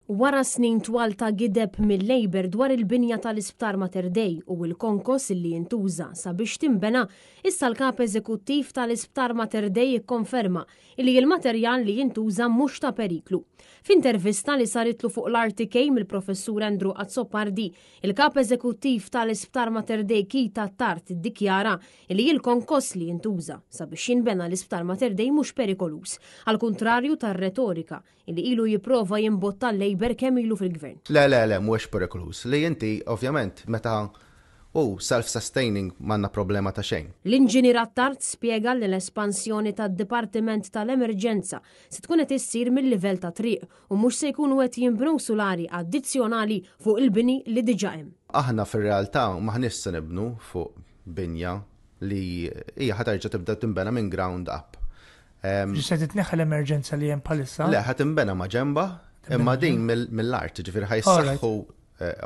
Wara snin twal ta' gideb mill-Labor dwar il-binja tal-Isptar Mater Dei u l-konkos li jintuża sabiex timbena, issa l-kap eżekuttiv tal-Isptar Mater Dei jikkonferma li l-materjal li jintuża mhux ta' periklu. F'intervista li saritlu fuq l-RTK mill-professur Andrew Azzopardi, il-kap eżekuttiv tal-Isptar Mater Dei Kita Tart iddikjara li l-konkos li jintuża sabiex jinbena l-Isptar Mater Dei mhux perikolus, għal kontrarju tar-retorika li ilu jipprova jimbotta l-Labor kemm ilu fil-gvern. Le, mhuwiex perikolus. Li inti ovvjament meta self-sustaining manna problema ta' xejn. L-inġinier Attart spjega li l-espansjoni tad-Dipartiment tal-Emerġenza se tkun qed issir mill-livell ta' triq u mhux se jkunu qed jinbnew sulari addizzjonali fuq il-bini li diġà hemm. Aħna fir-realtà maħniex se nibnu fuq binja li hija ħatarġa tibda tinbena minn ground up. Se titneħħa l-emerġenza li hemm bħalissa? Le, ħad tinbena ma' ġemba, imma din mill-art, ġifieri ħajsaħħu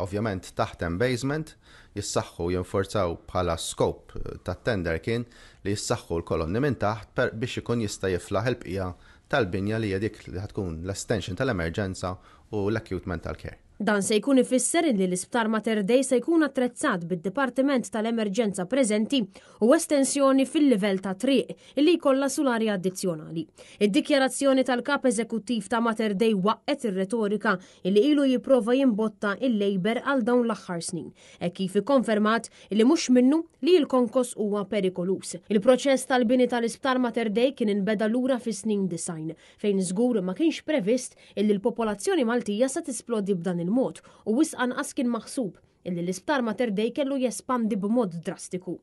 ovvjament taħt basement, jissaħħu jinforzaw bħala scope tat-tender kien li jissaħħu l-kolonni minn taħt biex ikun jista' jiflaħ il-bqija tal-binja li hija dik li ħatkun l-estension tal-emerġenza u l-acute mental care. Dan se jkun ifisser li l-Isptar Mater Dei se jkun attrezzat bid-Dipartiment tal-Emerġenza preżenti u estensjoni fil-livell ta' triq li jkollha sulari addizzjonali. Id-dikjarazzjoni tal-kap eżekuttiv ta' Mater Dei waqqet ir-retorika li ilu jipprova jimbotta il-Labor għal dawn l-aħħar snin, kif ikkonfermat li mhux minnu li l-konkos huwa perikolus. Il-proċess tal-bini tal-Isptar Mater Dei kien inbeda lura fis-snin 90 fejn żgur ma kienx previst illi l-popolazzjoni Maltija se tisplodi b'dan il-mod u wisq anqas kien maħsub illi l-Isptar Mater Dei kellu jespandi b'mod drastiku.